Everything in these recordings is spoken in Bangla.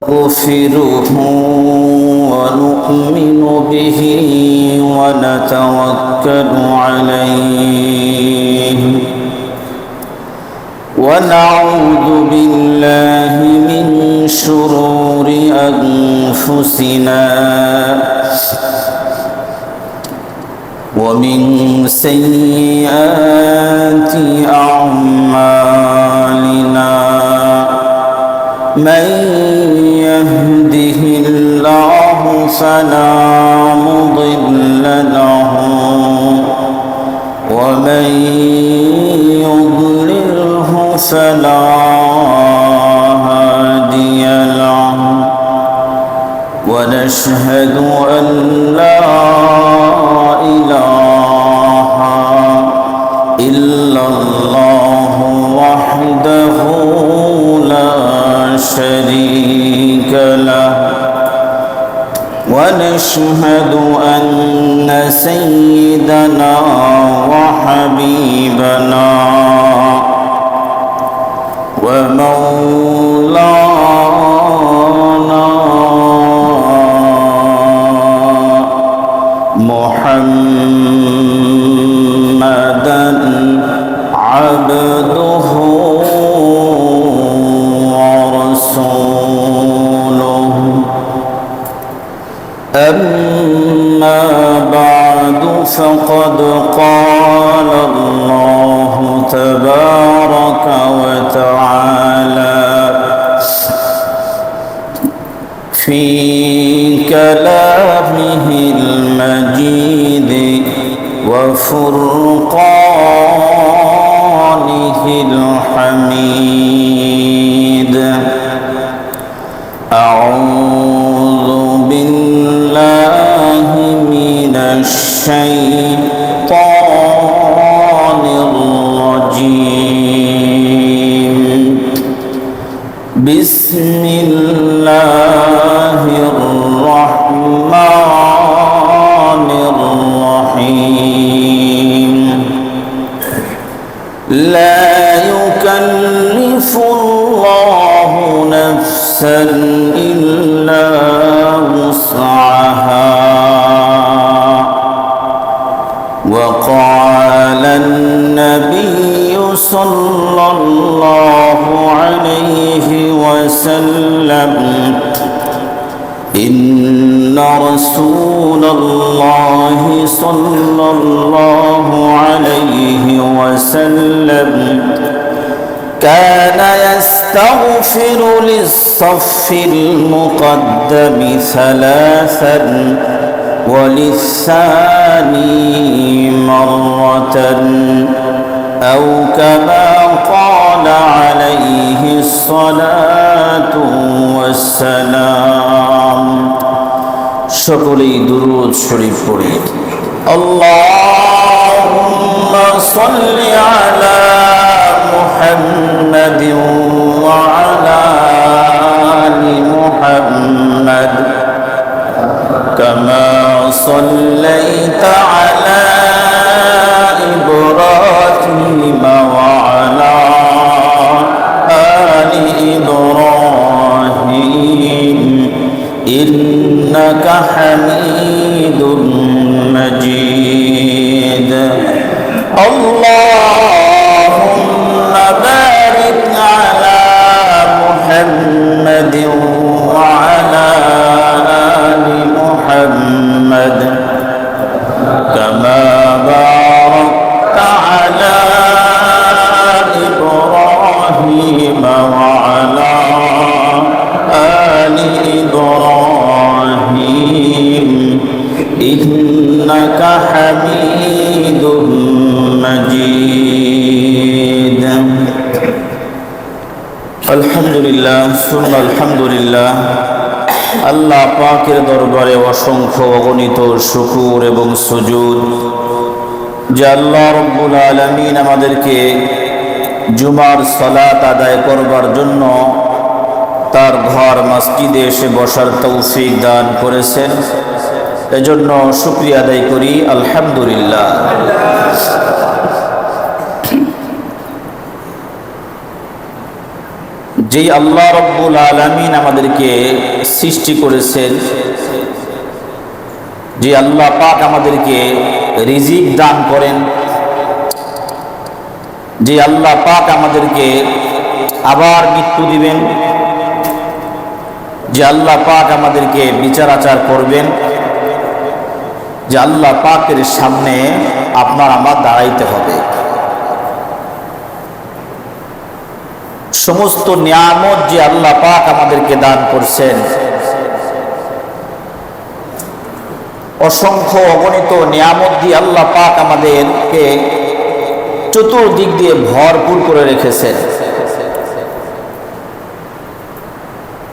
نستغفره ونؤمن به ونتوكل عليه ونعوذ بالله من شرور أنفسنا ومن سيئات أعمالنا من يهده الله فلا مضل له ومن يضلله فلا هادي له ونشهد أن لا إله إلا الله وحده لا شريك له ونشهد أن سيدنا وحبيبنا ومولانا محمدا عبده ورسوله أما بعد فقد قال الله تبارك وتعالى في كلامه المجيد وفرقانه الحميد أعوذ بالله من الشيطان الرجيم بسم الله الرحمن الرحيم لا يكلف الله نفسا إلا وسعها وقال النبي صلى الله عليه وسلم إن رسول الله صلى الله عليه وسلم كان يستغفر للصف المقدم ثلاثا وللثاني مرة أو كما قال عليه الصلاة والسلام সকলেই দুরূদ শরীফ পড়ি আল্লাহুম্মা সাল্লি আলা মুহাম্মাদ ওয়া আলা আলি মুহাম্মাদ কামা সাল্লাইতা আলা ইব্রাহিম ওয়া আলা আলি ইব্রাহিম إنك حميد مجيد اللهم بارك على محمد وعلى آل محمد كما باركت على إبراهيم وعلى آل إبراهيم إنك حميد مجيد الحمد لله ثم الحمد لله আল্লাহ পাকের দরবারে অসংখ্য অগণিত শুকর এবং সুজুদ যে আল্লাহ রাব্বুল আলামিন আমাদেরকে জুমার সালাত আদায় করবার জন্য তার ঘর মসজিদে এসে বসার তৌফিক দান করেছেন এজন্য শুকরিয়া আদায় করি আলহামদুলিল্লাহ যেই আল্লাহ রব্বুল আলামিন আমাদেরকে সৃষ্টি করেছেন, যে আল্লাহ পাক আমাদেরকে রিজিক দান করেন, যে আল্লাহ পাক আমাদেরকে আবার মৃত্যু দিবেন, যে আল্লাহ পাক আমাদেরকে বিচার আচার করবেন, যে আল্লাহ পাকের সামনে আপনার আমার দাঁড়াইতে হবে। সমস্ত নিয়ামত যে আল্লাহ পাক আমাদেরকে দান করছেন, অসংখ্য অগণিত নিয়ামত দিয়ে আল্লাহ পাক আমাদেরকে চতুর্দিক দিয়ে ভরপুর করে রেখেছেন।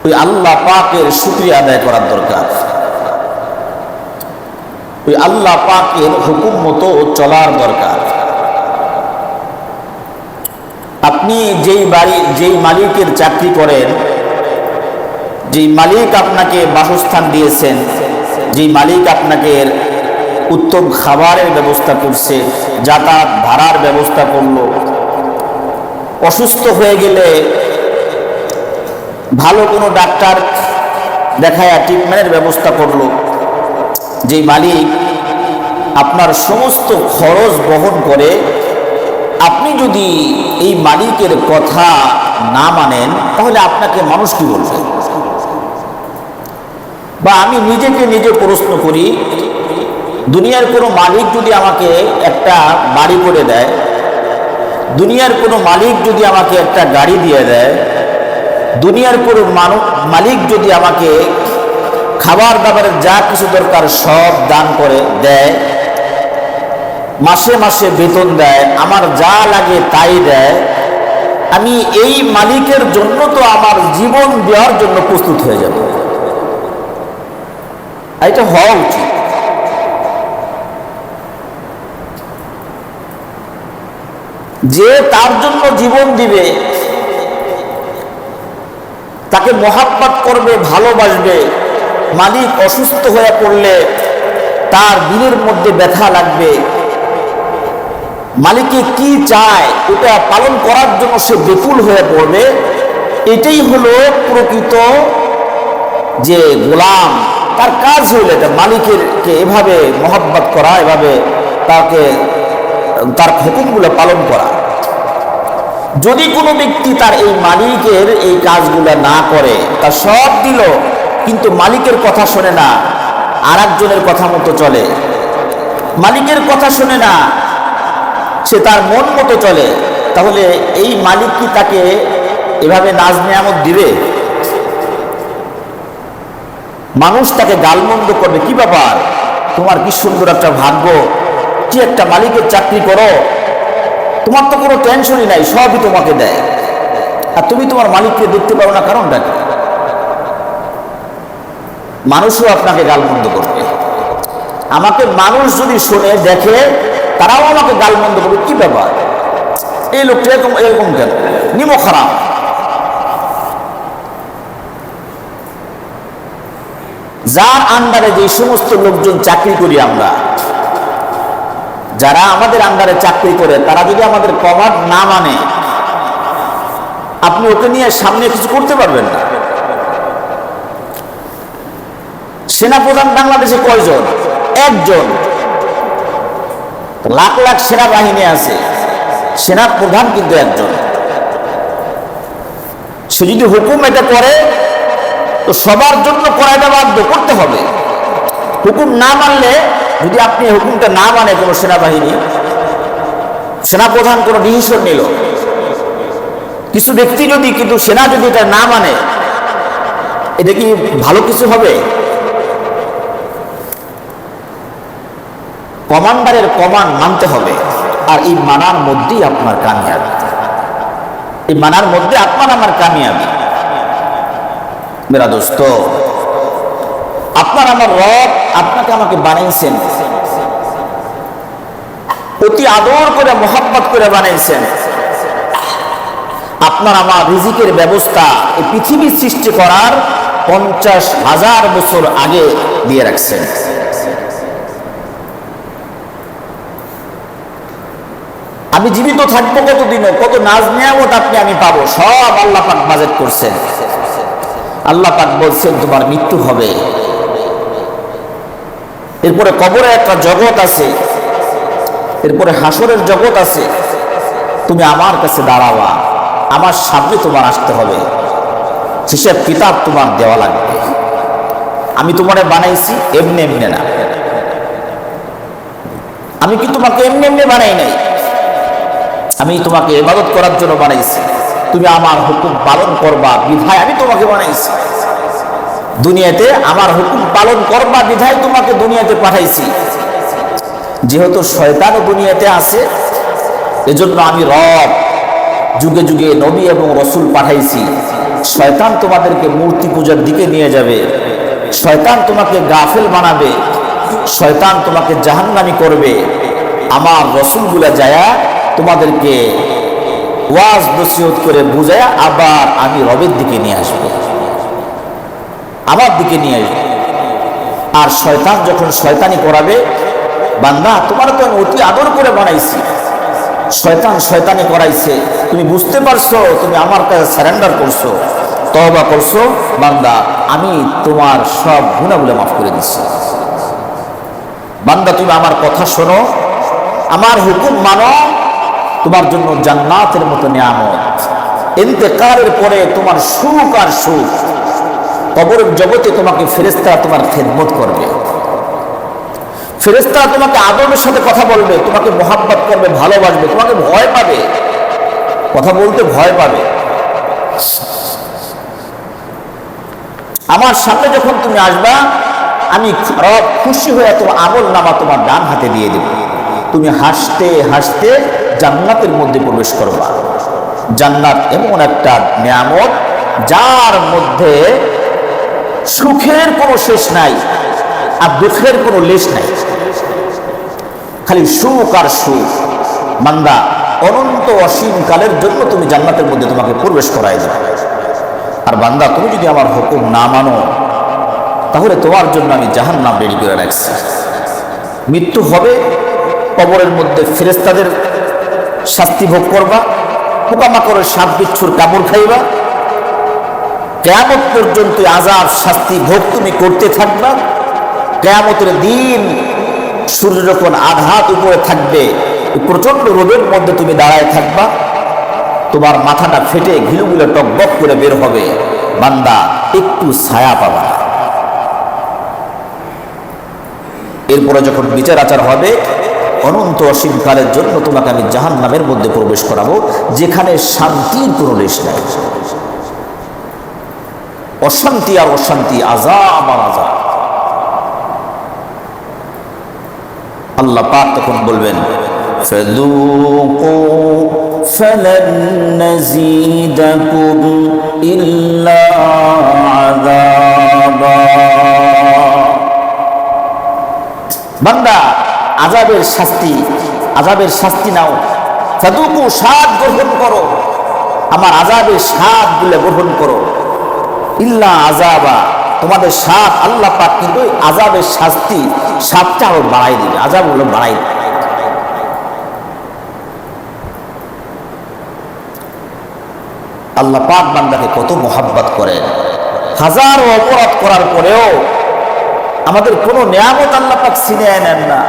ওই আল্লাহ পাকের শুকরিয়া আদায় করার দরকার, ওই আল্লাহ পাকের হুকুম মতো চলার দরকার। আপনি যেই মালিকের চাকরি করেন, যেই মালিক আপনাকে বাসস্থান দিয়েছেন, যেই মালিক আপনাকে উত্তম খাবারের ব্যবস্থা করছে, যাতায়াত ভাড়ার ব্যবস্থা করলো, অসুস্থ হয়ে গেলে ভালো কোনো ডাক্তার দেখায় ট্রিটমেন্টের ব্যবস্থা করলো, যেই মালিক আপনার সমস্ত খরচ বহন করে, আপনি যদি এই মালিকের কথা না মানেন তাহলে আপনাকে মানুষ কি বলবে? বা আমি নিজেকে নিজে প্রশ্ন করি, দুনিয়ার কোনো মালিক যদি আমাকে একটা বাড়ি করে দেয়, দুনিয়ার কোনো মালিক যদি আমাকে একটা গাড়ি দিয়ে দেয়, দুনিয়ার কোনো মালিক যদি আমাকে খাবার দাবারের যা কিছু দরকার সব দান করে দেয়, মাসে মাসে বেতন দেয়, আমার যা লাগে তাই দেয়, আমি এই মালিকের জন্য তো আমার জীবন দেওয়ার জন্য প্রস্তুত হয়ে যাব। এটা হওয়া উচিত। যে তার জন্য জীবন দিবে, তাকে মহাব্বত করবে, ভালোবাসবে, মালিক অসুস্থ হয়ে পড়লে তার দিলের মধ্যে ব্যথা লাগবে, মালিকে কি চায় ওটা পালন করার জন্য সে বেকুল হয়ে পড়বে, এটাই হলো প্রকৃত যে গোলাম। তার কাজ হইল এটা, মালিকেরকে এভাবে মহব্বত করা, এভাবে তার হুকুমগুলো পালন করা। যদি কোনো ব্যক্তি তার এই মালিকের এই কাজগুলো না করে, তার সব দিল কিন্তু মালিকের কথা শোনে না, আর একজনের কথা মতো চলে, মালিকের কথা শোনে না, সে তার মন মতো চলে, তাহলে এই মালিক কি তাকে এভাবে নাজ নেয়ামত দিবে? মানুষ তাকে গালমন্দ করবে, কি ব্যাপার, তোমার কি সুন্দর একটা ভাগ্য, কি একটা মালিকের চাকরি করো, তোমার তো কোনো টেনশনই নাই, সবই তোমাকে দেয়, আর তুমি তোমার মালিককে দেখতে পারো না, কারণটা কি? মানুষও আপনাকে গালমন্দ করবে। আমাকে মানুষ যদি শুনে দেখে, তারাও আমাকে গালমন্দ করবে, কি ব্যাপার, এই লোকটা এরকম কেন, নিমো খারাপ। যার আন্ডারে যে সমস্ত লোকজন চাকরি করি আমরা, যারা আমাদের আন্ডারে চাকরি করে, তারা যদি আমাদের কমান্ড না মানে, আপনি ওকে নিয়ে সামনে কিছু করতে পারবেন না। সেনাপ্রধান বাংলাদেশে কয়জন? একজন। লাখ লাখ সেনাবাহিনী আছে, সেনাপ্রধান কিন্তু একজন। সে যদি হুকুম এটা করে তো সবার জন্য করাটা বাধ্য করতে হবে। হুকুম না মানলে, যদি আপনি হুকুমটা না মানে কোনো সেনাবাহিনী, সেনাপ্রধান কোনো ডিসিশন নিল, কিছু ব্যক্তি যদি, কিন্তু সেনা যদি এটা না মানে, এটা কি ভালো কিছু হবে? কমান্ডারের কমান্ড মানতে হবে, আর এই মানার মধ্যেই আপনার কামিয়াবি, এই মানার মধ্যে আপনার আমার কামিয়াবি। মেরা দোস্ত, আপনার আমার রব আপনাকে আমাকে বানাইছেন, অতি আদর করে মহব্বত করে বানাইছেন। আপনার আমার রিজিকের ব্যবস্থা এই পৃথিবী সৃষ্টি করার 50,000 বছর আগে দিয়ে রাখছেন। আমি জীবিত জীবিত থাকবো কতদিনও, কত নাজ নিয়ামত আমি পাবো, সব আল্লাহ পাক বাজেট করছেন। আল্লাহ পাক বলছেন তোমার মৃত্যু হবে, এরপরে কবরে একটা জগৎ আছে, এরপরে হাসরের জগৎ আছে। তুমি আমার কাছে দাঁড়াবা, আমার সামনে তোমার আসতে হবে, হিসাব কিতাব তোমার দেওয়া লাগবে। আমি তোমারে বানাইছি এমনি এমনি না, আমি কি তোমাকে এমনি এমনি বানাই নাই, আমি তোমাকে ইবাদত করার জন্য বানাইছি। তুমি আমার হুকুম পালন করবা বিধায় আমি তোমাকে বানাইছি দুনিয়াতে, আমার হুকুম পালন করবা বিধায় তোমাকে দুনিয়াতে পাঠাইছি। যেহেতু শয়তানও দুনিয়াতে আছে, এজন্য আমি রব যুগে যুগে নবী এবং রসুল পাঠাইছি। শয়তান তোমাদেরকে মূর্তি পূজার দিকে নিয়ে যাবে, শয়তান তোমাকে গাফেল বানাবে, শয়তান তোমাকে জাহান্নামী করবে। আমার রসুলগুলা যায়া তোমাদেরকে ওয়াজ নসিহত করে বুঝায়া আবার আমি রবের দিকে নিয়ে আসবো, আমার দিকে নিয়ে আসবো। আর শয়তান যখন শয়তানি করাবে, বান্দা তোমার তো আমি অতি আদর করে বানাইছি, শয়তান শয়তানি করাইছে, তুমি বুঝতে পারছো, তুমি আমার কাছে সারেন্ডার করছো, তওবা করছো, বান্দা আমি তোমার সব গুনাহগুলো মাফ করে দিচ্ছি। বান্দা তুমি আমার কথা শোনো, আমার হুকুম মানো, তোমার জন্য জান্নাতের মতো নিয়ামত। ইন্তেকালের পরে তোমার সুখ আর সুখ, কবরের জগতে তোমাকে ফেরেশতারা তোমার খেদমত করবে, ফেরেশতারা তোমাকে আদরের সাথে কথা বলবে, তোমাকে মোহাব্বত করবে, ভালোবাসবে, তোমাকে ভয় পাবে, কথা বলতে ভয় পাবে। আমার সামনে যখন তুমি আসবা, আমি রব খুশি হয়ে তোমার আমল নামা তোমার ডান হাতে দিয়ে দেব। তুমি হাসতে হাসতে জান্নাতের মধ্যে প্রবেশ করবা। জান্নাত এমন একটা নিয়ামত যার মধ্যে সুখের কোনো শেষ নাই আর দুঃখের কোনো লেশ নাই, খালি সুখ আর সুখ। বান্দা অনন্ত অসীম কালের জন্য তুমি জান্নাতের মধ্যে তোমাকে প্রবেশ করাই দেবে। আর বান্দা তুমি যদি আমার হুকুম না মানো, তাহলে তোমার জন্য আমি জাহান্নাম রেডি করে রাখছি। মৃত্যু হবে, কবরের মধ্যে ফেরেশতাদের শাস্তি ভোগ করবা, পোকামাকড়ের সাপ বিচ্ছুর কামড় খাইবা, কিয়ামত পর্যন্ত আযাব শাস্তি ভোগ তুমি করতে থাকবা। কিয়ামতের দিন সূর্য যখন আধাত উপরে থাকবে, প্রচন্ড রোদের মধ্যে তুমি দাঁড়ায় থাকবা, তোমার মাথাটা ফেটে ঘিলুগুলো টকবক করে বের হবে, বান্দা একটু ছায়া পাবা। এরপরে যখন বিচার আচার হবে, অনন্ত অসীম কালের জন্য তোমাকে আমি জাহান্নামের মধ্যে প্রবেশ করাবো, যেখানে শান্তির কোনো লেশ নাই। অশান্তি আর অশান্তি, আযাব আর আযাব। আল্লাহ পাক তখন বলবেন, ফাযূকু ফালান নাযীদাকুম ইল্লা আযাবা। বান্দা আযাবের শাস্তি নাও, ফাযূকু স্বাদ গ্রহণ করো, আমার আযাবের স্বাদগুলো গ্রহণ করো। ইল্লা আযাবা, তোমাদের স্বাদ আল্লাহ পাক কিন্তু আযাবের স্বাদটা আরো বাড়াই দিবে, আযাবগুলো বাড়াই দিবে। আল্লাহ পাক বান্দাকে কত মোহাব্বত করেন। হাজারো অপরাধ করার পরেও আমাদের কোনো নিয়ামত আল্লাহ পাক ছিনিয়ে নেন না।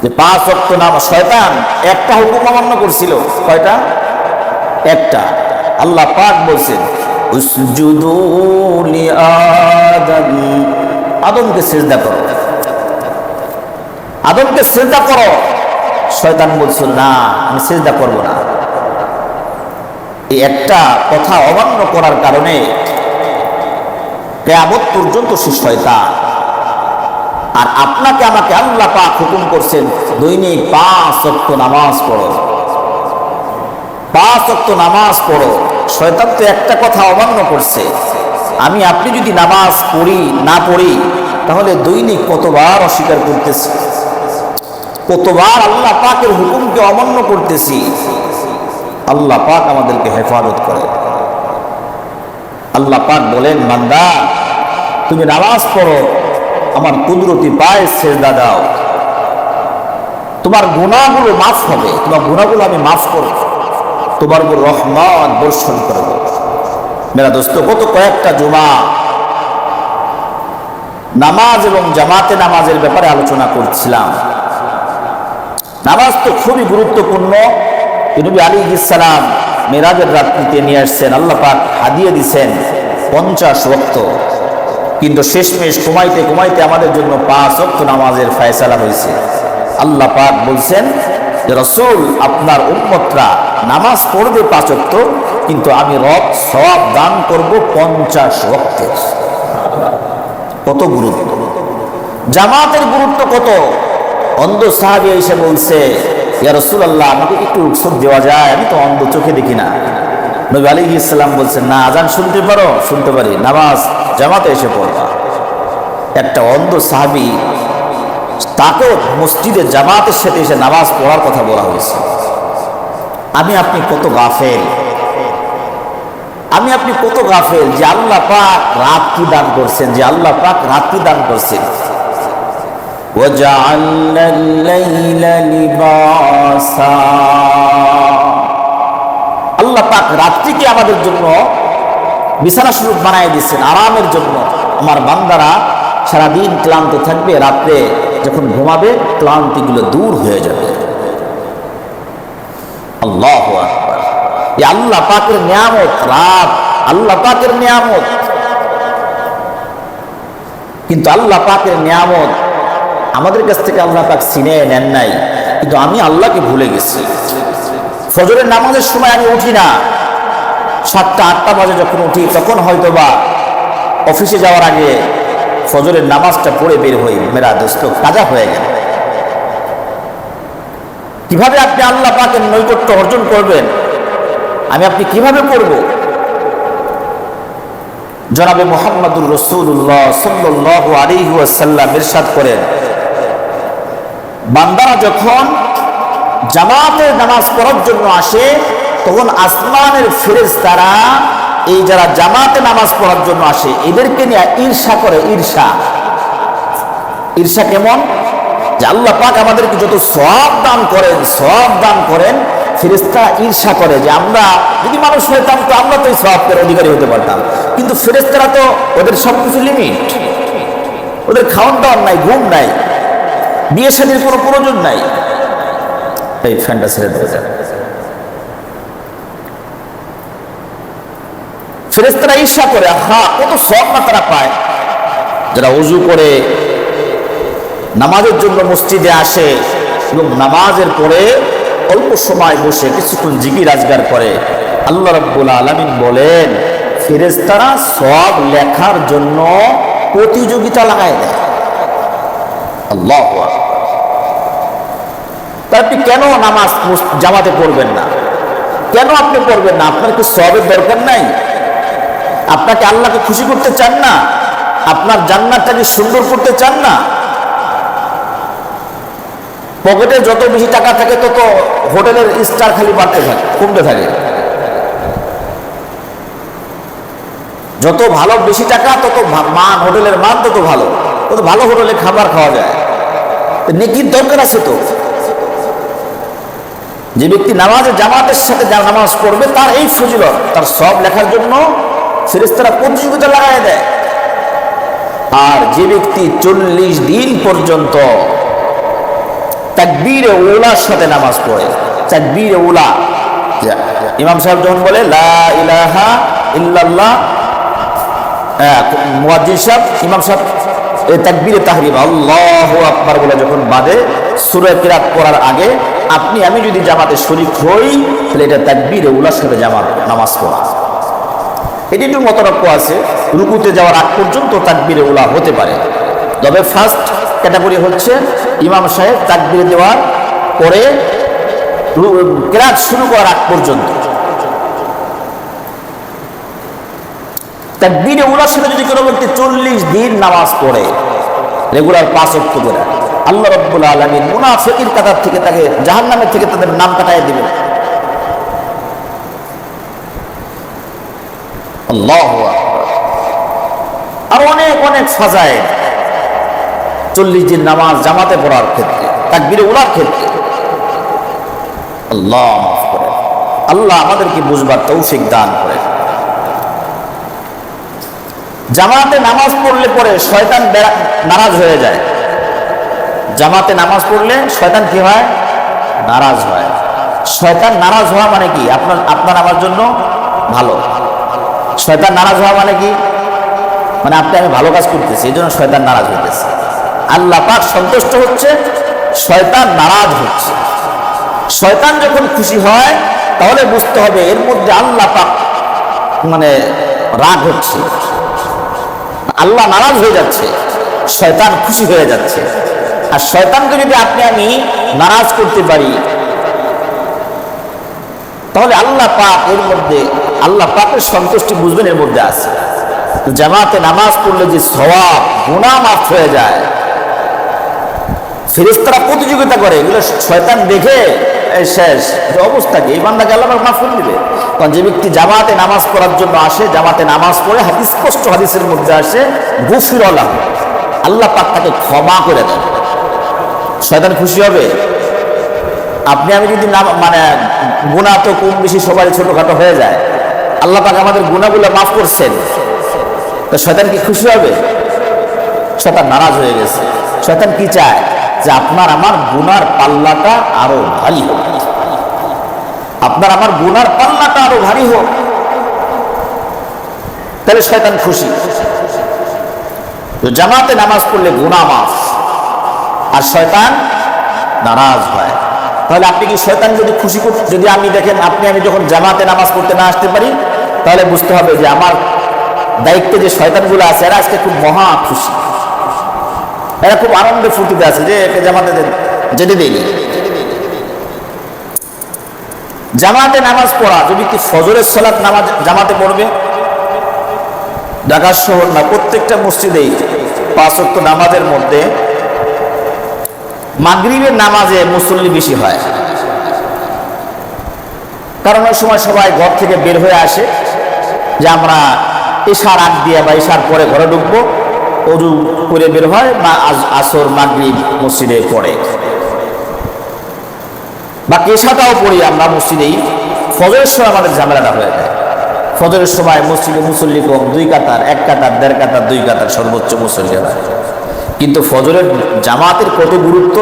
যে 5 ওয়াক্ত নামাজ, শয়তান একটা হুকুম অমান্য করছিল, কয়টা? একটা। আল্লাহ পাক বলছেন উসজুদু লিআদম, আদমকে সিজদা করো, আদমকে সিজদা করো। শয়তান বলছিল না, আমি সিজদা করব না। এই একটা কথা অমান্য করার কারণে কিয়ামত পর্যন্ত সে শয়তান। আর আপনাকে আমাকে আল্লাহ পাক হুকুম করছেন দৈনিক 5 ওয়াক্ত নামাজ পড়ো, 5 ওয়াক্ত নামাজ পড়ো। শয়তান তো একটা কথা অমান্য করছে। আমি আপনি যদি নামাজ না পড়ি, তাহলে দৈনিক কতবার অস্বীকার করতেছি, কতবার আল্লাহ পাকের হুকুমকে অমান্য করতেছি। আল্লাহ পাক আমাদেরকে হেফাজত করে। আল্লাহ পাক বলেন, বান্দা তুমি নামাজ পড়ো, আমার কুদরতি পায়ে সিজদা দাও, তোমার গুনাহগুলো মাফ হবে, তোমার গুনাহগুলো আমি মাফ করব, তোমার উপর রহমত বর্ষণ করব। মেরা দোস্ত, গত কয়েকটা জুমা নামাজ এবং জামাতে নামাজের ব্যাপারে আলোচনা করছিলাম। নামাজ তো খুবই গুরুত্বপূর্ণ। নবী আলাইহিস সালাম মেরাজের রাত্রিতে নিয়ে আসছেন, আল্লাহ পাক হাদিয়ে দিয়েছেন 50 ওয়াক্ত, কিন্তু শেষমেশ কমাইতে কমাইতে আমাদের জন্য 5 ওয়াক্ত নামাজের ফয়সালা হয়েছে। আল্লাহ পাক বলছেন যে রাসূল, আপনার উম্মতরা নামাজ পড়বে 5 ওয়াক্ত, কিন্তু আমি রব সওয়াব দান করব 50 ওয়াক্তের। কত গুরুত্ব! জামাতের গুরুত্ব কত! অন্ধ সাহাবী এসে বলছে, ইয়া রাসূলুল্লাহ, আমাকে একটু রুখসত দেওয়া যায়, আমি তো অন্ধ, চোখে দেখি না। নবী আলাইহিস সালাম বলছেন, না, আজান শুনতে পারো? শুনতে পারি, নামাজ জামাতে এসে পড়বা। একটা অন্ধ সাহাবী, তাকেও মসজিদে জামাতের সাথে এসে নামাজ পড়ার কথা বলা হয়েছে। আমি আপনি কত গাফেল, আমি আপনি কত গাফেল যে আল্লাহ পাক রাত কি দান করছেন, যে আল্লাহ পাক রাত কি দান করছেন। وَجَعَلْنَا اللَّيْلَ لِبَاسًا, আল্লাহ পাক রাত্রিকে আমাদের জন্য বিছানা স্বরূপ বানায় দিয়েছেন, আরামের জন্য। আমার বান্দারা সারাদিন ক্লান্ত থাকবে, রাত্রে যখন ঘুমাবে ক্লান্তিগুলো দূর হয়ে যাবে। আল্লাহু আকবার! এই আল্লাহ পাকের নিয়ামত রাত, আল্লাহ পাকের নিয়ামত। কিন্তু আল্লাহ পাকের নিয়ামত আমাদের কাছ থেকে আল্লাহ পাক ছিনিয়ে নেন নাই, কিন্তু আমি আল্লাহকে ভুলে গেছি। ফজরের নামাজের সময় আমি উঠি না, 7টা-8টা বাজে যখন উঠি তখন হয়তোবা অফিসে যাওয়ার আগে ফজরের নামাজটা পড়ে বের হই। মেরা দোস্ত, কাজা হয়ে গেল। কিভাবে আপনি আল্লাহ পাকের নৈকট্য অর্জন করবেন? আমি আপনি কিভাবে করব? জনাবে মুহাম্মদুর রাসূলুল্লাহ সাল্লাল্লাহু আলাইহি ওয়াসাল্লাম ইরশাদ করেন, বান্দারা যখন জামাতের নামাজ পড়ার জন্য আসে, তখন আসমানের ফেরেশতারা এই যারা জামাতে নামাজ পড়ার জন্য আসে এদেরকে নিয়ে ঈর্ষা করে। ঈর্ষা, ঈর্ষা কেমন? যে আল্লাহ পাক আমাদেরকে যত সওয়াব দান করেন, সওয়াব দান করেন, ফেরেশতারা ঈর্ষা করে যে আমরা যদি মানুষ হইতাম তো আমরা তো এই সওয়াবের অধিকারী হতে পারতাম, কিন্তু ফেরেশতারা তো, ওদের সবকিছু লিমিট, ওদের খাওয়ান দাওয়ার নাই, ঘুম নাই, বিয়ে শাদীর কোনো প্রয়োজন নাই। এই ফ্যানটা ছেড়ে দেওয়া যায়। ফেরেশতারা ঈর্ষা করে, কত সওয়াব না তারা পায়। যারা ওযু করে নামাজের জন্য মসজিদে আসে এবং নামাজের পরে অল্প সময় বসে কিছুক্ষণ জিকির আজগার করে, আল্লাহ রাব্বুল আলামিন বলেন ফেরেশতারা সওয়াব লেখার জন্য প্রতিযোগিতা লাগায় দেয়। আল্লাহু আকবার! তা আপনি কেন নামাজ জামাতে পড়বেন না? কেন আপনি পড়বেন না? আপনার কি সওয়াবের দরকার নাই? আপনাকে আল্লাহকে খুশি করতে চান না? আপনার জান্নাতটাকে সুন্দর করতে চান না? পকেটে যত বেশি টাকা থাকে তত হোটেলের স্টার খালি বাড়তে থাকে, কমতে থাকে। যত ভালো বেশি টাকা তত মান, হোটেলের মান তত ভালো, তত ভালো হোটেলে খাবার খাওয়া যায়। নেকির দরকার আছে তো। যে ব্যক্তি নামাজে জামাতের সাথে নামাজ পড়বে তার এই ফজিলত, তার সব লেখার জন্য ফেরেশতারা প্রতিযোগিতা লাগায় দেয়। আর যে ব্যক্তি 40 দিন পর্যন্ত তাকবীরে উলার সাথে নামাজ পড়ে, তাকবীরে উলা, ইমাম সাহেব যখন বলে লা ইলাহা ইল্লাল্লাহ, মুয়াজ্জিন সাহেব, ইমাম সাহেব এই তাকবীরে তাহরিম আল্লাহু আকবার বলে যখন বাদে সূরা কিরাত পড়ার আগে আপনি আমি যদি জামাতে শরীক হই, তাহলে এটা তাকবীরে উলার সাথে জামাত নামাজ পড়া। এটি একটু মতরক্য আছে, রুকুতে যাওয়ার আগ পর্যন্ত তাকবীরে উলা হতে পারে। তবে ফার্স্ট ক্যাটাগরি হচ্ছে ইমাম সাহেব তাকবীর দেওয়ার পরে কিরাত শুরু করার আগ পর্যন্ত। তাকবীরে উলার সাথে যদি কোনো ব্যক্তি 40 দিন নামাজ পড়ে, রেগুলার 5 ওয়াক্ত করে, আল্লাহ রাব্বুল আলামিন মুনাফিকের কাতার থেকে তাকে জাহান্নামের থেকে তাদের নাম কাটায় দিবেন। আল্লাহু আকবার! আর অনেক অনেক ফাজায়েল 40 দিন নামাজ জামাতে পড়ার ক্ষেত্রে, তাকবীরে উলার ক্ষেত্রে। আল্লাহ মাফ করেন, আল্লাহ আমাদেরকে বুঝবার তৌফিক দান করেন। জামাতে নামাজ পড়লে পরে শয়তান নারাজ হয়ে যায়। জামাতে নামাজ পড়লে শয়তান কি হয়? নারাজ হয়। শয়তান নারাজ হওয়া মানে কি? আপনার আমার জন্য ভালো। শয়তান নারাজ হওয়া মানে কি? মানে আমি ভালো কাজ করতেছি, এই জন্য শয়তান নারাজ হইতেছে। আল্লাহ পাক সন্তুষ্ট হচ্ছে, শয়তান নারাজ হচ্ছে। শয়তান যখন খুশি হয় তাহলে বুঝতে হবে এর মধ্যে আল্লাহ পাক মানে রাগ হচ্ছে, আল্লাহ নারাজ হয়ে যাচ্ছে, শয়তান খুশি হয়ে যাচ্ছে। আর শয়তানকে যদি আমি নারাজ করতে পারি তাহলে আল্লাহ পাক এর মধ্যে, আল্লাহ পাকের সন্তুষ্টি বুঝবেন এর মধ্যে আছে। জামাতে নামাজ পড়লে যে সওয়াব, গুনাহ মাফ হয়ে যায়। ফেরেশতারা প্রতিযোগিতা করে, এগুলো শয়তান দেখে শেষ অবস্থা কি, এই বান্দাকে আল্লাহ পাক মাফ করে দিবে। কারণ যে ব্যক্তি জামাতে নামাজ পড়ার জন্য আসে, জামাতে নামাজ পড়ে, স্পষ্ট হাদিসের মধ্যে আসে গুফির লাহু, আল্লাহ পাক তাকে ক্ষমা করে দেন। শয়তান খুশি হবে। আমি যদি মানে গুনাহ তো কম বেশি সবাই ছোটখাটো হয়ে যায়, আল্লাহ পাক আমাদের গুনাহগুলো মাফ করছেন, তো শয়তান কি খুশি হবে? শয়তান নারাজ হয়ে গেছে। শয়তান কি চায়? যে আপনার আমার গুনার পাল্লাটা আরো ভারী হোক, আপনার আমার গুনার পাল্লাটা আরো ভারী হোক, তাহলে শয়তান খুশি। তো জামাতে নামাজ পড়লে গুনাহ মাফ, আর শয়তান নারাজ হয়। তাহলে আপনি কি শয়তান যদি খুশি করতে, যদি দেখেন আমি যখন জামাতে নামাজ পড়তে না আসতে পারি, তাহলে বুঝতে হবে যে আমার দায়িত্বে যে শয়তানগুলো আছে এরা আজকে খুব মহা খুশি, এরা খুব আনন্দে ফুর্তিতে আছে যে একে জামাতে যেতে দেয়নি। জামাতে নামাজ পড়া, যদি কি ফজরের সালাত নামাজ জামাতে পড়বে, ঢাকা শহর না প্রত্যেকটা মসজিদেই 5 ওয়াক্ত নামাজের মধ্যে মাগরিবের নামাজে মুসল্লি বেশি হয়। কারণ ওই সময় সবাই ঘর থেকে বের হয়ে আসে যে আমরা এশার আগ দিয়ে বা এশার পরে ঘরে ঢুকবো, ওযু করে বের হয়, বা আসর মাগরিব মসজিদে পড়ে, বাকি এশাটাও পড়ি আমরা মসজিদেই। ফজরের সময় আমাদের ঝামেলাটা হয়ে যায়। ফজরের সময় মসজিদে মুসল্লি কম, 2 কাতার, 1 কাতার, 1.5 কাতার, 2 কাতার সর্বোচ্চ মুসল্লি হয়। কিন্তু ফজরের জামাতের কত গুরুত্ব!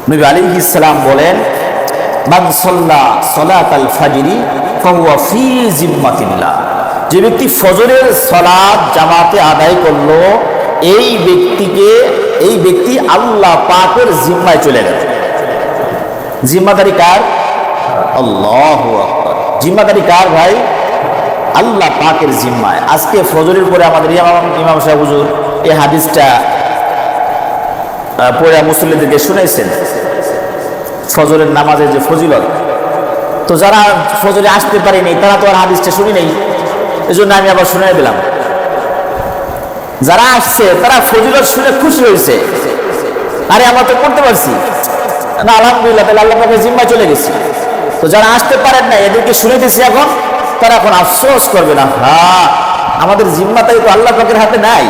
নবী আলাইহিস সালাম বলেন, মান সাল্লা সালাতাল ফাজরি ফাহুয়া ফি জিম্মাতিল্লাহ। যে ব্যক্তি ফজরের সালাত জামাতে আদায় করলো, এই ব্যক্তি আল্লাহ পাকের জিম্মায় চলে গেল। জিম্মাদারি কার? আল্লাহু আকবার। জিম্মাদারি কার ভাই? আল্লাহ পাকের জিম্মায়। আজকে ফজরের পরে আমাদের ইমাম সাহেব হুজুর এই হাদিসটা পড়ে মুসল্লিদেরকে শুনাইছেন, ফজরের নামাজের যে ফজিলত। তো যারা ফজরে আসতে পারেনি তারা তো আর হাদিসটা শুনি নেই, এই জন্য আমি আবার শুনে দিলাম। যারা আসছে তারা ফজিলত শুনে খুশি হয়েছে, আরে আমরা তো করতে পারছি না, আলহামদুলিল্লাহ, তাহলে আল্লাহ পাকের জিম্মায় চলে গেছি। তো যারা আসতে পারেন না এদেরকে শুনে দিচ্ছি, এখন তারা এখন আফসোস করবে না, হ্যাঁ আমাদের জিম্মাটাই তো আল্লাহ পাকের হাতে নাই,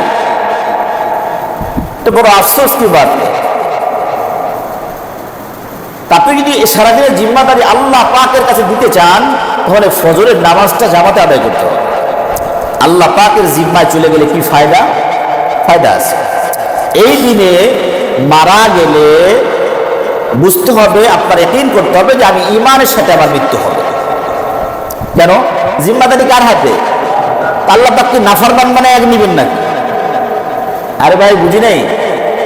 তো বড় আফসোস কি বাত। আপনি যদি সারাদিনের জিম্মাদারি আল্লাহ পাকের কাছে দিতে চান, তাহলে ফজরের নামাজটা জামাতে আদায় করতে হবে। আল্লাহ পাকের জিম্মায় চলে গেলে কি ফায়দা? ফায়দা আছে। এই দিনে মারা গেলে বুঝতে হবে, আপনার ইয়াকিন করতে হবে যে আমি ঈমানের সাথে আমার মৃত্যু হবে। কেন? জিম্মাদারি কার হাতে? আল্লাহ পাক কি নাফরমান মানে এক নিবেন নাকি? আরে ভাই বুঝি নেই,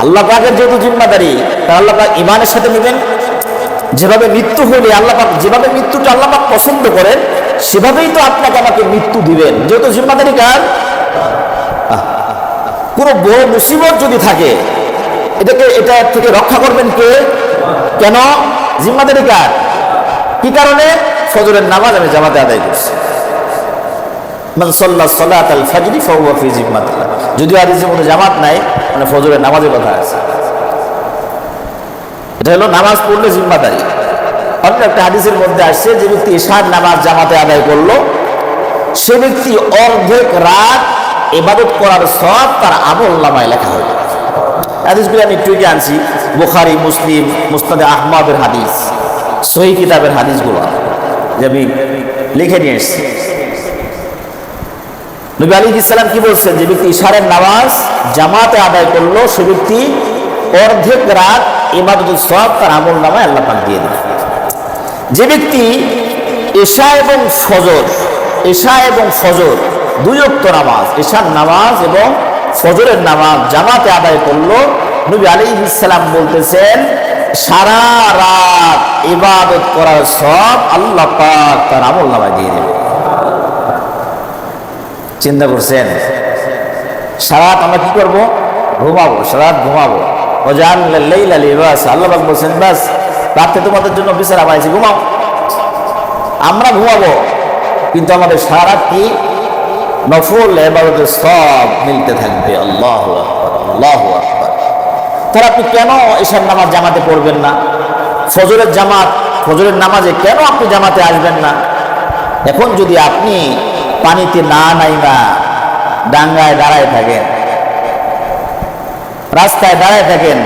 আল্লাহ পাকের যেহেতু জিম্মাদারি, তার আল্লাহ পাক ঈমানের সাথে নেবেন। যেভাবে মৃত্যু হলে আল্লাহ পাক, যেভাবে মৃত্যুটা আল্লাহ পাক পছন্দ করেন, সেভাবেই তো আপনাকে আমাকে মৃত্যু দিবেন, যেহেতু জিম্মাদারি কার। কোনো বড় মুসিবত যদি থাকে, এটা থেকে রক্ষা করবেন কে? কেন? জিম্মাদারি কার? কি কারণে? ফজরের নামাজ আমি জামাতে আদায় করছি। মান সাল্লা সালাতাল ফাজরি ফাহুয়া ফি জিম্মাতিল্লাহ। যদিও হাদিসের মধ্যে জামাত নাই, মানে ফজরের নামাজের কথা আছে। এটা হলো নামাজ পড়লে জিম্মাদারি। অন্য একটা হাদিসের মধ্যে আসছে, যে ব্যক্তি ইশার নামাজ জামাতে আদায় করলো, সে ব্যক্তি অর্ধেক রাত ইবাদত করার সওয়াব তার আমলনামায় লেখা হবে। হাদিসগুলো আমি একটু আনছি, বুখারী, মুসলিম, মুসনাদে আহমদের হাদিস। সহিহ কিতাবের হাদিসগুলো যে আমি লিখে নিয়ে এসেছি। নবী আলাইহিস সালাম কি বলছেন, যে ব্যক্তি ইশারের নামাজ জামাতে আদায় করলো সে ব্যক্তি অর্ধেক রাত ইবাদতুল সওয়াব তার আমল নামায় আল্লাহ পাক দিয়ে দেন। যে ব্যক্তি এশা এবং ফজর দুই ওয়াক্ত নামাজ, এশার নামাজ এবং ফজরের নামাজ জামাতে আদায় করলো, নবী আলাইহিস সালাম বলতেছেন সারা রাত ইবাদত করার সওয়াব আল্লাহ পাক তার আমল নামায় দিয়ে দেবে। চিন্তা করছেন, সারা রাত আমরা কি করবো? ঘুমাবো, সারা রাত ঘুমাবো। আল্লাহ পাক বলছেন বাস রাতে তোমাদের জন্য বিছানা বানাইছি, ঘুমাও। আমরা ঘুমাবো, কিন্তু আমাদের সারা রাত কি নফল ইবাদতের সওয়াব মিলতে থাকবে। আল্লাহু আকবার, আল্লাহু আকবার। তাহলে আপনি কেন এশার নামাজ জামাতে পড়বেন না? ফজরের নামাজে কেন আপনি জামাতে আসবেন না? এখন যদি আপনি পানিতে না নাইবা ডাঙ্গায় দাঁড়ায় থাকেন, রাস্তায় দাঁড়ায় থাকেন,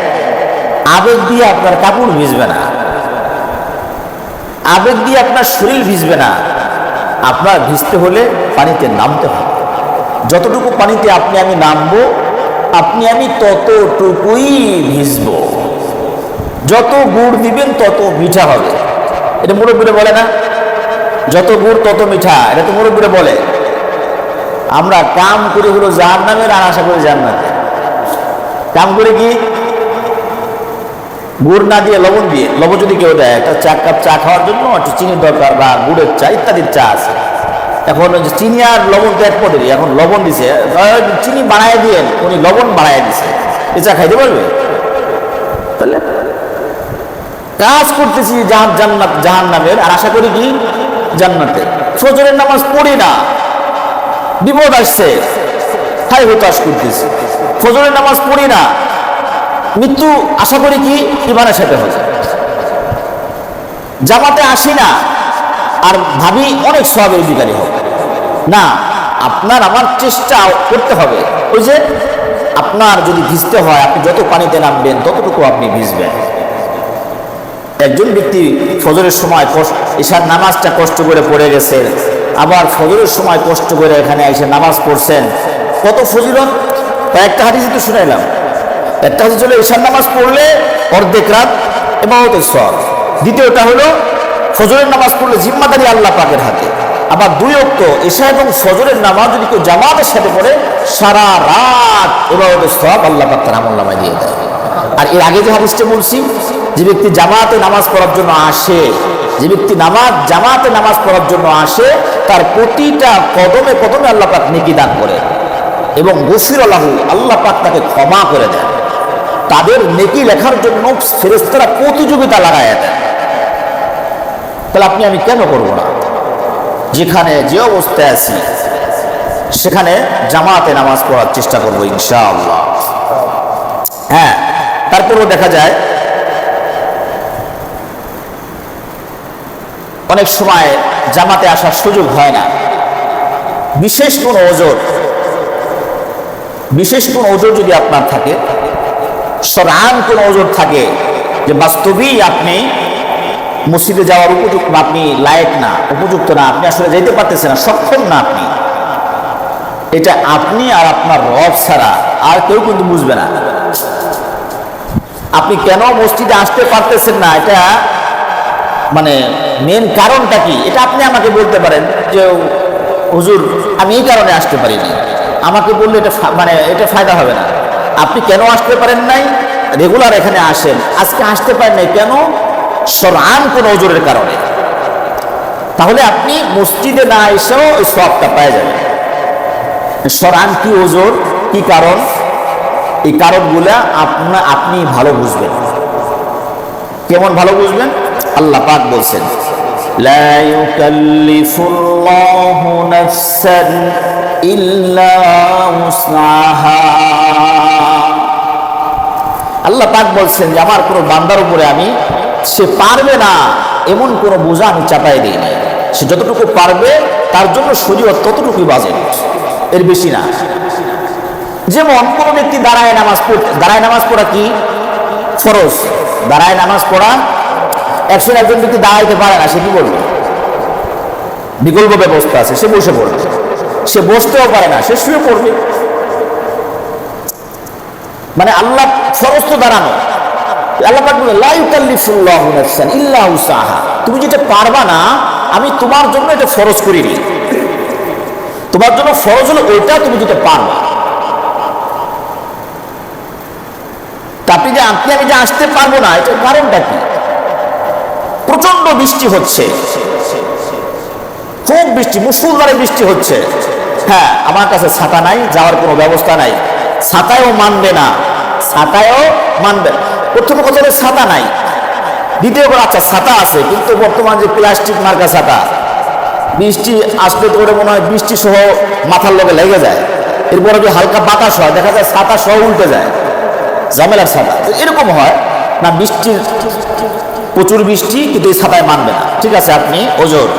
আবেগ দিয়ে আপনার কাপড় ভিজবে না, আবেগ দিয়ে আপনার শরীর ভিজবে না। আপনার ভিজতে হলে পানিতে নামতে হবে। যতটুকু পানিতে আপনি আমি নামবো, আপনি আমি ততটুকুই ভিজবো। যত গুড় দিবেন তত মিঠা হবে। এটা মুরব্বীরা বলে না, যত গুড় তত মিঠা, এটা তো মুরব্বীরা বলে। আমরা কাম করে হলো জাহান্নামের আর আশা করি জান্নাতে। কাম করে কি? গুড় না দিয়ে লবণ দিয়ে, লবণ যদি কেউ দেয়, একটা কাপ চা খাওয়ার জন্য একটু চিনির দরকার বা গুড়ের চা ইত্যাদির চা আছে। এখন চিনি আর লবণ তো এক পদেরই, এখন লবণ দিছে, চিনি বাড়ায় দিয়ে উনি লবণ বাড়ায় দিছে, এ চা খাইতে পারবে? তাহলে কাজ করতেছি জাহান্নামের আর আশা করি কি জান্নাতে। ফজরের নামাজ পড়ি না, বিপদ আসছে, হাই হতাশ করতেছি। ফজরের নামাজ পড়ি না, মৃত্যু আশা করি কি ইমানের সাথে হবে। জামাতে আসি না আর ভাবি অনেক সওয়াবের অধিকারী হবে না। আপনার আমার চেষ্টা করতে হবে। ওই যে আপনার যদি ভিজতে হয়, আপনি যত পানিতে নামবেন ততটুকু আপনি ভিজবেন। একজন ব্যক্তি ফজরের সময় এশার নামাজটা কষ্ট করে পড়ে গেছে, আবার ফজরের সময় কষ্ট করে এখানে এসে নামাজ পড়ছেন, কত ফজিলত। একটা হাদিস তো শুনাইলাম, একটা হাদিস হলো এশার নামাজ পড়লে অর্ধেক রাত ইবাদতের সওয়াব। দ্বিতীয়টা হলো ফজরের নামাজ পড়লে জিম্মাদারি আল্লাহ পাকের হাতে। আবার দুই ওয়াক্ত এশা এবং ফজরের নামাজ যদি কেউ জামাতের সাথে পড়ে, সারা রাত ইবাদতের সওয়াব আল্লাহ পাক তার আমলনামায় দিয়ে দেয়। আর এর আগে যে হাদিসটা বলছি, যে ব্যক্তি জামাতে নামাজ পড়ার জন্য আসে, যে ব্যক্তি জামাতে নামাজ পড়ার জন্য আসে, তার প্রতিটা কদমে কদমে আল্লাহ পাক নেকি দান করে এবং গফির লাহু, আল্লাহ পাক তাকে ক্ষমা করে দেন। তাদের নেকি লেখার জন্য ফেরেশতারা প্রতিযোগিতা লাগায় দেন। তাহলে আপনি আমি কেন করবো না? যেখানে যে অবস্থায় আছি সেখানে জামাতে নামাজ পড়ার চেষ্টা করবো ইনশাআল্লাহ। হ্যাঁ, তারপরেও দেখা যায় অনেক সময় জামাতে আসার সুযোগ হয় না। বিশেষ কোন ওজোর যদি আপনার থাকে, শরআন কোন ওজোর থাকে যে বাস্তবেই আপনি মসজিদে যাওয়ার উপযুক্ত, আপনি লায়েক না, উপযুক্ত না, আপনি আসলে যেতে পারতেছেন না, সক্ষম না আপনি, এটা আপনি আর আপনার রব ছাড়া আর কেউ কিন্তু বুঝবে না। আপনি কেন মসজিদে আসতে পারতেছেন না, এটা মানে মেন কারণটা কি, এটা আপনি আমাকে বলতে পারেন যে হুজুর আমি এই কারণে আসতে পারিনি। আমাকে বললে এটা ফায়দা হবে না। আপনি কেন আসতে পারেন নাই? রেগুলার এখানে আসেন, আজকে আসতে পারেন নাই কেন? শরআন কোন ওজোরের কারণে। তাহলে আপনি মসজিদে না এসেও ওই সওয়াবটা পেয়ে যাবেন। শরআন কি ওজোর, কি কারণ, এই কারণগুলা আপনি ভালো বুঝবেন। কেমন ভালো বুঝবেন? আল্লাহ পাক বলছেন লা ইউকাল্লিফুল্লাহু নাফসান ইল্লা উসআহা। আল্লাহ পাক বলছেন যে আমার কোনো বান্দার উপরে সে পারবে না এমন কোনো বোঝা আমি চাপাই দিই নাই। সে যতটুকু পারবে তার জন্য শরীয়ত ততটুকুই বাজেট, এর বেশি না। যেমন কোনো ব্যক্তি দাঁড়ায় নামাজ পড়া কি ফরজ, দাঁড়ায় নামাজ পড়া একজন ব্যক্তি দাঁড়াইতে পারে না, সে কি করবে? বিকল্প ব্যবস্থা আছে, সে বসে পড়বে। সে বসতেও পারে না, সে শুয়ে পড়বে। মানে আল্লাহ ফরজ তো দাঁড়ানো। আল্লাহ পাক বলে লা ইউকাল্লিফুল্লাহু নাফসান ইল্লা উসাহা, তুমি যেটা পারবা না আমি তোমার জন্য এটা ফরজ করিনি। তোমার জন্য ফরজ হলো ওইটা তুমি যেটা পারবা। আপনি আমি যে আসতে পারবো না, এটার কারণটা কি? প্রচন্ড বৃষ্টি হচ্ছে, খুব বৃষ্টি, মুষলধারে বৃষ্টি হচ্ছে। হ্যাঁ, আমার কাছে ছাতা নাই, যাওয়ার কোনো ব্যবস্থা নাই, ছাতায়ও মানবে না, ছাতায়ও মানবে। প্রথম কথা হলো ছাতা নাই। দ্বিতীয় কথা, আচ্ছা ছাতা আছে কিন্তু বর্তমান যে প্লাস্টিক মার্কা ছাতা, বৃষ্টি আসলে তো মনে হয় বৃষ্টি সহ মাথার লগে লেগে যায়। এরপরে যদি হালকা বাতাস হয় দেখা যায় ছাতা সহ উল্টে যায়, ঝামেলার ছাতা। এরকম হয় না, বৃষ্টির প্রচুর বৃষ্টি কিন্তু এই ছাতায় মানবে না। ঠিক আছে, আপনি ওজোর,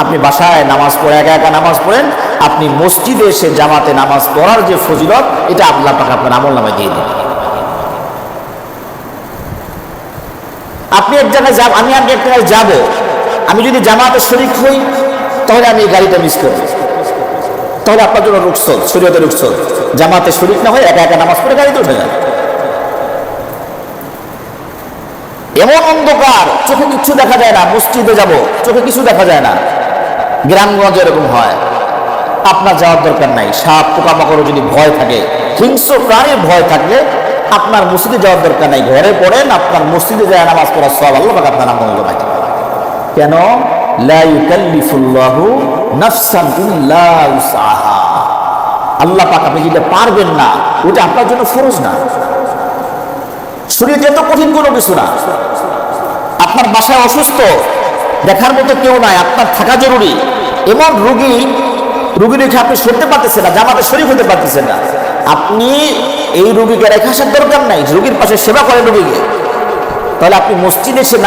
আপনি বাসায় নামাজ পড়ে একা একা নামাজ পড়েন, আপনি মসজিদে এসে জামাতে নামাজ পড়ার যে ফজিলত, এটা আল্লাহ পাক আপনার আমল নামায় দিয়ে দিন। আপনি এক জায়গায় আমি এক জায়গায় যাব, আমি যদি জামাতে শরীক হই তাহলে আমি এই গাড়িটা মিস করব, তাহলে আপনার জন্য রুখসত, শরীয়তে রুখসত। জামাতে শরীক না হয় একা একা নামাজ পড়ে গাড়িতে উঠে যান। এমন অন্ধকার, চোখে কিছু দেখা যায় না, মসজিদে যাব চোখে কিছু দেখা যায় না। গ্রামগঞ্জে এরকম হয়, আপনার যাওয়ার দরকার নাই। সাপ পোকামাকড় যদি ভয় থাকে, হিংস্র প্রাণীর ভয় থাকলে আপনার মসজিদে যাওয়ার দরকার নাই, ঘরে পড়েন, আপনার মসজিদে যায় নামাজ পড়ার সওয়াব আল্লাহ পাক আপনার আমল নামায় দিবেন। কেন? লা ইউকাল্লিফুল্লাহু নাফসান ইল্লা উসাহা। আল্লাহ পাক আপনি যেটা পারবেন না ওটা আপনার জন্য ফরজ না। শরীরে এত কঠিন কোনো কিছু না। আপনার বাসায় অসুস্থ, দেখার মতো কেউ নাই, আপনার থাকা জরুরি। এমন রুগী রেখে আপনি সরতে পারতেছেন না, জামাতে শরীক হতে পারতেছেন না, আপনি এই রুগীকে রেখে আসার দরকার নাই, রুগীর পাশে সেবা করেন রুগীকে। তাহলে আপনি মসজিদে এসে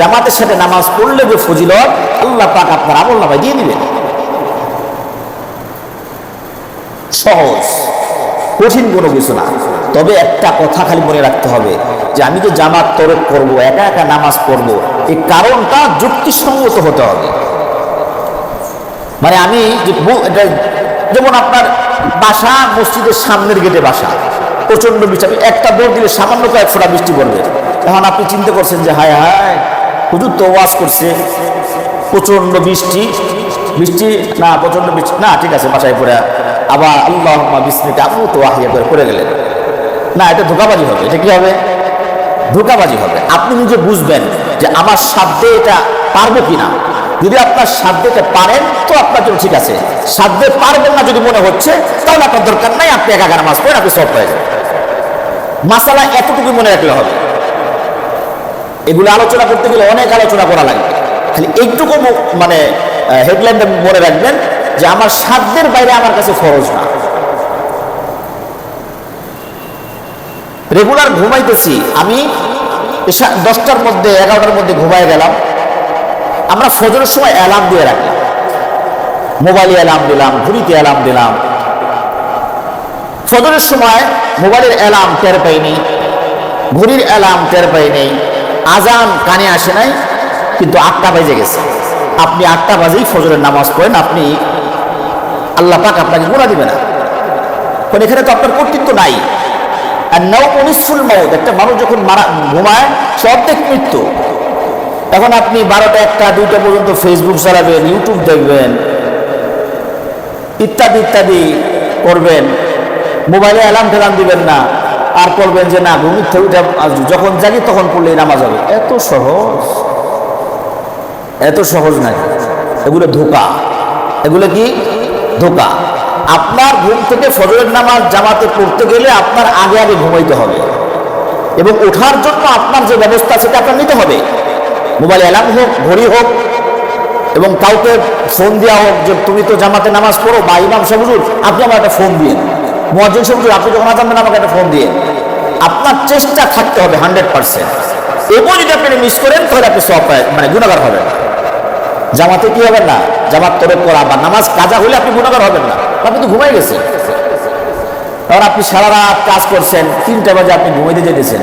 জামাতের সাথে নামাজ পড়লে যে ফজিলত আল্লাহ পাক আপনার আমল নামায় দিয়ে দিবেন। সহজ, কঠিন কোনো কিছু না। তবে একটা কথা খালি মনে রাখতে হবে যে আমি যে জামাত তরক করব, একা একা নামাজ পড়ব, এই কারণটা যুক্তিসঙ্গত হতে হবে। মানে আমি যেমন আপনার বাসা মসজিদের সামনের গেটে বাসা, প্রচন্ড বৃষ্টি, আপনি একটা দৌড় দিলে সামান্য কয়েক ফোঁটা বৃষ্টি পড়বে। এখন আপনি চিন্তা করছেন যে হায় হায় হুজুর তো ওয়াজ করছে, প্রচন্ড বৃষ্টি না, প্রচন্ড বৃষ্টি না, ঠিক আছে বাসায় পড়ে আবার আল্লাহুম্মা বিসমিকা আপনি তো ওয়াহিয়া করে পড়ে গেলেন। না, এটা ধোঁকাবাজি হবে। এটা কি হবে? ধোঁকাবাজি হবে। আপনি নিজে বুঝবেন যে আমার সাধ্যে এটা পারবো কিনা। যদি আপনার সাধ্যে এটা পারেন তো আপনার জন্য ঠিক আছে, সাধ্যে পারবেন না যদি মনে হচ্ছে তাহলে আপনার দরকার নাই, আপনি একা একা নামাজ পড়েন, আপনি সব হয়ে যাবেন। মাসালা এতটুকু মনে রাখলে হবে। এগুলো আলোচনা করতে গেলে অনেক আলোচনা করা লাগবে, খালি একটুকু মানে হেডলাইনটা মনে রাখবেন যে আমার সাধ্যের বাইরে আমার কাছে ফরজ না। রেগুলার ঘুমাইতেছি আমি, 10টার মধ্যে 11টার মধ্যে ঘুমাই গেলাম, আমরা ফজরের সময় অ্যালার্ম দিয়ে রাখলাম, মোবাইলে অ্যালার্ম দিলাম, ঘড়িতে অ্যালার্ম দিলাম। ফজরের সময় মোবাইলের অ্যালার্ম টের পাইনি, ঘড়ির অ্যালার্ম টের পাইনি, আজান কানে আসে নাই, কিন্তু 8টা বেজে গেছে। আপনি 8টা বাজেই ফজরের নামাজ পড়েন, আপনি আল্লাহ পাক আপনাকে গুনাহ দিবে না। কারণ এখানে তো আপনার কর্তৃত্ব নাই। আর নাওমু নিসফুল মাউত, একটা মানুষ যখন ঘুমায় সে অর্ধেক মৃত্যু। এখন আপনি 12টা 1টা 2টা পর্যন্ত ফেসবুক চালাবেন, ইউটিউব দেখবেন, ইত্যাদি ইত্যাদি করবেন, মোবাইলে অ্যালার্ম টেলার্ম দিবেন না, আর করবেন যে না ঘুমির থেকে উঠে যখন জাগি তখন পড়লেই নামাজ হবে। এত সহজ নাই। এগুলো ধোঁকা। এগুলো কি? ধোঁকা। আপনার ঘুম থেকে ফজরের নামাজ জামাতে পড়তে গেলে আপনার আগে আগে ঘুমাইতে হবে, এবং ওঠার জন্য আপনার যে ব্যবস্থা সেটা আপনার নিতে হবে। মোবাইল অ্যালার্ম হোক, ঘড়ি হোক, এবং কাউকে ফোন দেওয়া হোক যে তুমি তো জামাতে নামাজ পড়ো, বা ইমাম সাহেব হুজুর আপনি আমার একটা ফোন দিন, মুয়াজ্জিন সাহেব হুজুর আপনি যখন আজান দেন আমাকে একটা ফোন দিয়ে। আপনার চেষ্টা থাকতে হবে 100%। এবং যদি আপনি মিস করেন তাহলে আপনি সওয়াব মানে গুনাহগার হবেন। জামাতে কি হবেন না, জামাত তরক করা বা নামাজ কাজা হলে আপনি গুনাহগার হবেন না, আপনি তো ঘুমাই গেছেন। তারপর আপনি সারা রাত কাজ করছেন, 3টা বাজে আপনি ঘুমাইতে যেতেছেন,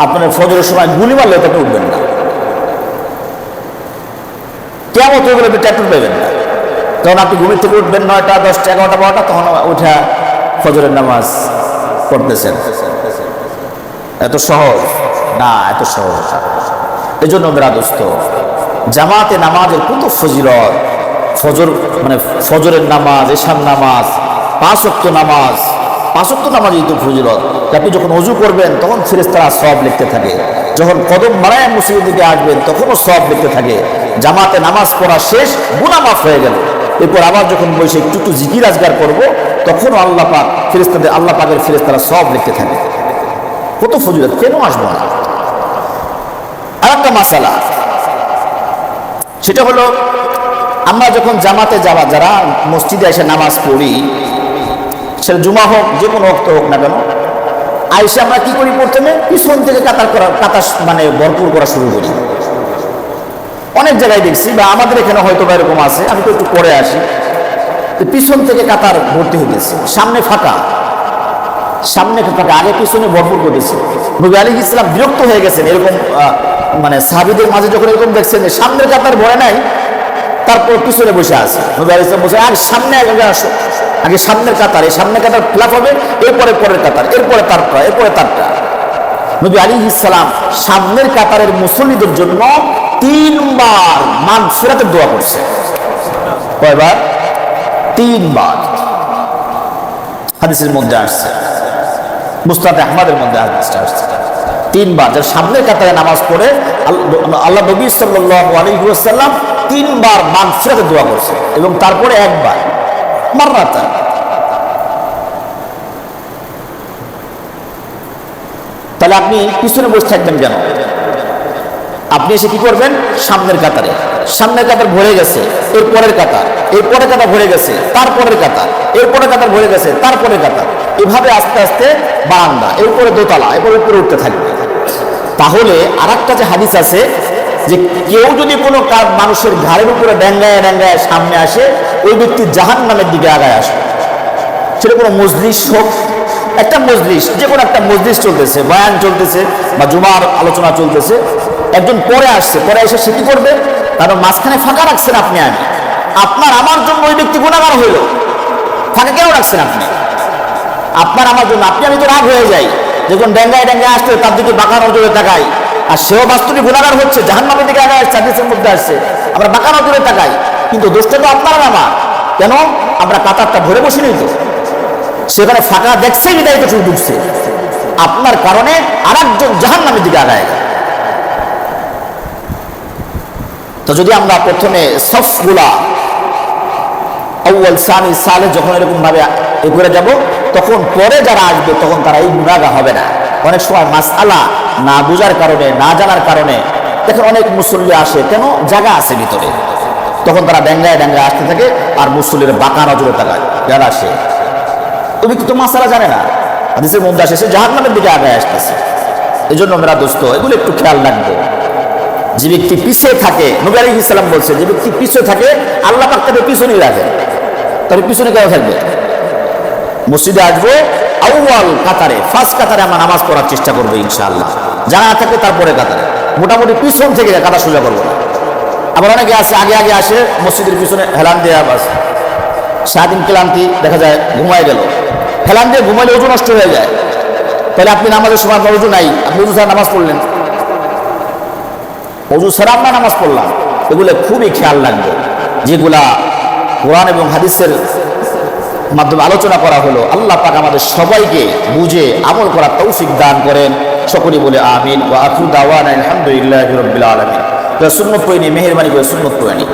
আপনার ফজরের সময় গুলি মারলে তো আপনি উঠবেন না। কেমন হয়ে গেলে ট্যাটুর পাবেন না। তখন আপনি ঘুমের থেকে উঠবেন 9টা 10টা 11টা 12টা, তখন উঠা ফজরের নামাজ পড়তেছেন। এত সহজ না, এত সহজ। এই জন্য মেরা দোস্ত, জামাতে নামাজের কত ফজিলত। ফজর মানে ফজরের নামাজ, এশার নামাজ, 5 ওয়াক্ত নামাজ, 5 ওয়াক্ত নামাজই তো ফজিলত। আপনি যখন ওযু করবেন তখন ফেরেশতারা সওয়াব লিখতে থাকে, যখন কদম মারায় মসজিদের দিকে আসবেন তখনও সওয়াব লিখতে থাকে। জামাতে নামাজ পড়া শেষ, গুনাহ মাফ হয়ে গেল। এরপর আবার যখন বসে একটু একটু জিকির আজগার করবো, তখনও আল্লাহ পাক ফেরেশতাদের, আল্লাহ পাকের ফেরেশতারা সওয়াব লিখতে থাকে। কত ফজিলত, কেন আসবো না? আর একটা মাসালা, সেটা হলো আমরা যখন জামাতে যারা মসজিদে এসে নামাজ পড়ি, সেটা জুমা হোক, যে কোনো ওয়াক্ত হোক না কেন, আইসে আমরা কি করি? প্রথমে পিছন থেকে কাতার মানে ভরপুর করা শুরু করি। অনেক জায়গায় দেখছি, বা আমাদের এখানে হয়তো বা এরকম আছে, আমি তো একটু পরে আসি, পিছন থেকে কাতার ভর্তি হতেছে, সামনে ফাঁকা, আগে পিছনে ভরপুর করেছে। নবী আলাইহিস সালাম বিরক্ত হয়ে গেছেন এরকম, মানে সাহাবীদের মাঝে যখন এরকম দেখছেন যে সামনের কাতার ভরে নাই, তারপর পিছনে বসে আছে, নবী আলাইহিস সালাম বলছে, আগে সামনে আগে আসো, আগে সামনের কাতার, এই সামনের কাতার ফিলাপ হবে, এরপরে পরের কাতার, এরপরে তারটা, এরপরে তারটা। নবী আলাইহিস সালাম সামনের কাতারের মুসল্লিদের জন্য 3 বার মাগফিরাতের দোয়া করছে। কয়বার? 3 বার। হাদিসের মধ্যে আসছে, মুসনাদ আহমদের মধ্যে হাদিসটা আসছে 3 বার। যার সামনের কাতারে নামাজ পড়ে আল্লাহ নবী সাল্লাল্লাহু আলাইহি ওয়াসাল্লাম 3 বার মাগফিরাতের দোয়া করছে, এবং তারপরে 1 বার মাররাতা। তাহলে আপনি পিছনে বসে থাকবেন কেন? আপনি এসে কি করবেন? সামনের কাতারে, সামনের কাতার ভরে গেছে, এরপরের কাতার, এরপরের কাতার ভরে গেছে, তারপরের কাতার, এরপরের কাতার ভরে গেছে, তারপরের কাতার, এভাবে আস্তে আস্তে বারান্দা, এরপরে দোতলা, এরপরে উপরে উঠতে থাকবে। তাহলে আর একটা যে হাদিস আছে, যে কেউ যদি কোনো মানুষের ঘাড়ের উপরে ড্যাঙ্গায় ড্যাঙ্গায় সামনে আসে, ওই ব্যক্তি জাহান্নামের দিকে আগায় আসে। সেটা কোনো মজলিস হোক, একটা মজলিস, যে কোনো একটা মজলিস চলতেছে, বয়ান চলতেছে বা জুমার আলোচনা চলতেছে, একজন পরে আসছে, পরে এসে সে কি করবে? কারণ মাঝখানে ফাঁকা রাখছেন আপনি, আমি আপনার আমার জন্য ওই ব্যক্তি গুনাহগার হইল, ফাঁকা কেন রাখছেন আপনি? আপনার আমার জন্য, আপনি আমি তো রাগ হয়ে যাই যখন ড্যাঙ্গায় ড্যাঙ্গায় আসতে তার দিকে বাঁকা নজরে তাকাই, আর সেও বাস্তবিক গুনাহগার হচ্ছে, জাহান্নামের দিকে আগে আসছে, হাদিসের মধ্যে আসছে, আমরা বাঁকা নজরে তাকাই, কিন্তু দোষটা তো আপনার না আমার। কেন? আমরা কাতারটা ভরে বসে নিই, তো সেখানে ফাঁকা দেখছে, বিদায় তো শুরু ঢুকছে, আপনার কারণে আর একজন জাহান্নামের দিকে আগায়। তো যদি আমরা প্রথমে সফগুলা আউয়াল সানি সালে যখন এরকম ভাবে এ করে যাব, তখন পরে যারা আসবে তখন তারা এই গুনাহগার হবে না। অনেক সময় মাসআলা না বুঝার কারণে, না জানার কারণে দেখেন অনেক মুসল্লি আসে, কেন? জায়গা আছে ভিতরে, তখন তারা ড্যাঙ্গায় ড্যাঙ্গায় আসতে থাকে, আর মুসল্লির বাঁকা নজরে তাকায়, যারা আসে তুমি তো মাসআলা জানে না, হাদিসের মধ্যে আসে সে জাহান্নামের দিকে আগায় আসতেছে। এই জন্য মেরা দোস্ত, এগুলো একটু খেয়াল রাখবো। যে ব্যক্তি পিছিয়ে থাকে, নবী আলাইহিস সালাম বলছে, যে ব্যক্তি পিছিয়ে থাকে আল্লাহ পাক তাকে পিছনেই রাখে। তাহলে পিছনে কেন থাকবে? মসজিদে আসবো আউয়াল কাতারে, ফার্স্ট কাতারে আমরা নামাজ পড়ার চেষ্টা করবো ইনশাআল্লাহ। যারা থাকে তারপরে কাতারে, মোটামুটি পিছন থেকে কাতার সোজা করবো না। আবার অনেকে আছে আগে আগে আসে, মসজিদের পিছনে হেলান দেয়া, বাস সারাদিন ক্লান্তি, দেখা যায় ঘুমায় গেল, হেলান দিয়ে ঘুমাইলে ওযু নষ্ট হয়ে যায়। তাহলে আপনি নামাজের সময় আপনার ওযু নাই, আপনি ওযু ছাড়া নামাজ পড়লেন, ওযু ছাড়া আমরা নামাজ পড়লাম। এগুলো খুবই খেয়াল রাখবো, যেগুলা কোরআন এবং হাদিসের মাধ্যমে আলোচনা করা হলো। আল্লাহ পাক আমাদের সবাইকে বুঝে আমল করার তৌফিক দান করেন। সকলেই বলে আমিন। ওয়া আখিরু দাওয়ানা আলহামদুলিল্লাহি রাব্বিল আলামিন। সুন্নত পড়ে নি, মেহেরবানি করে সুন্নত পড়ে নি।